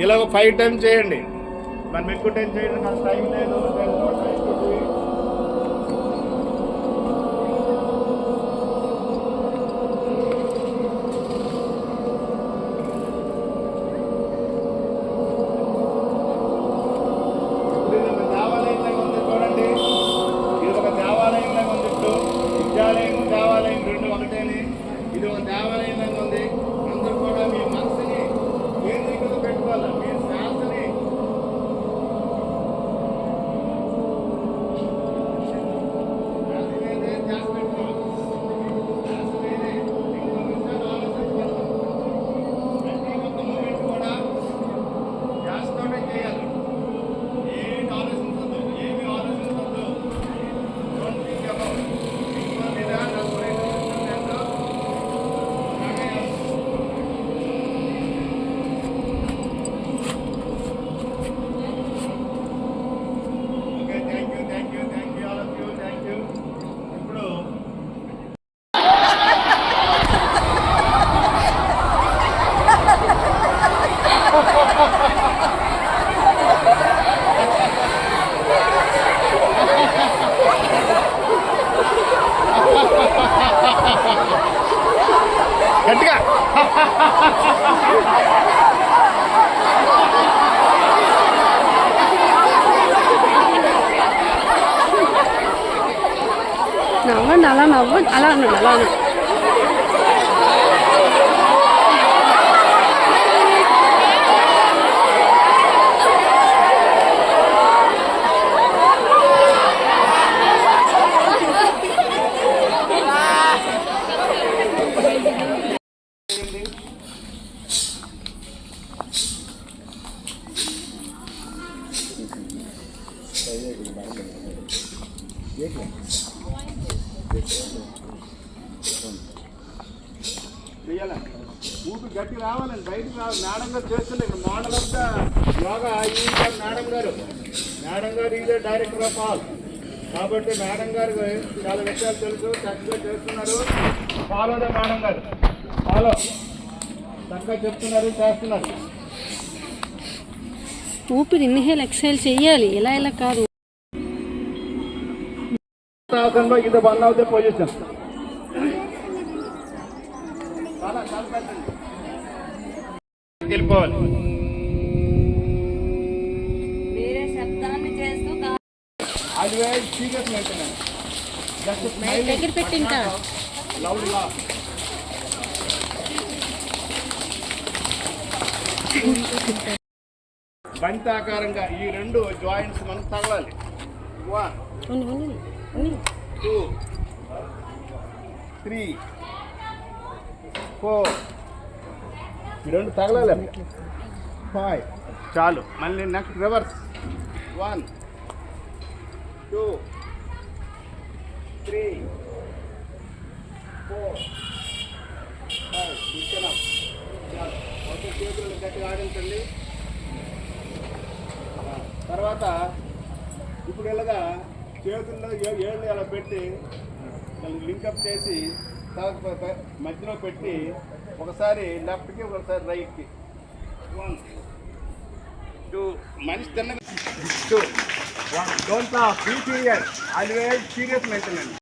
ఇలా 5 టైమ్స్ చేయండి. మనం ఎక్కువ టైం చేయండి, నాకు టైం లేదు. దేవాలయంలో ఉంది చూడండి, ఇది ఒక దేవాలయంలో ఉంది. ఇప్పుడు విద్యాలయం దేవాలయం రెండు ఒకటేని. ఇది ఒక దేవాలయంలో ఉంది. అందరూ కూడా మీ మనసుని కేంద్రీకృత పెట్టుకోవాలి. మీ శ్వాసని గట్టిగా నవ్వండి, అలా నవ్వండి, అలా అన్నాడు, అలా అన్నాడు. ఊపి గట్టి రావాలండి, బయటకు రావాలి. మేడం గారు చేస్తుంది ఇక్కడ model of the yoga. Madam గారు ఈజ్ డైరెక్టర్ ఆఫ్ ఆల్. కాబట్టి మేడం గారు చాలా విషయాలు తెలుసు, చక్కగా చేస్తున్నారు. ఫాలో ద మేడం గారు, ఫాలో. చక్కగా చెప్తున్నారు, చేస్తున్నారు. ఊపిరి ఇన్హేల్ ఎక్సైల్ చెయ్యాలి, ఇలా ఇలా కాదు. ఇది 1 ఆఫ్ ద పొజిషన్. వెళ్ళిపోవాలి. అది సీరియస్ మెయింటెనెన్స్. దగ్గర పెట్టి ఇంకా లౌడ్గా బంతాకారంగా ఈ 2 జాయింట్స్ మనకు తగలాలి. 1 2 3 4 ఈ 2 తగలాలి. 5 చాలు. మళ్ళీ నెక్స్ట్ రివర్స్. 1 2 3 4 5 ఇచ్చాను. చాలు. ఒక చేతులు గట్టిగా ఆడించండి. తర్వాత ఇప్పుడు ఇలాగా చేతుల్లో ఏళ్ళు అలా పెట్టి లింకప్ చేసి మధ్యలో పెట్టి ఒకసారి లెఫ్ట్కి ఒకసారి రైట్కి. 1 2 మనిషి తిన్నగా 2 1 don't be serious, always serious maintenance.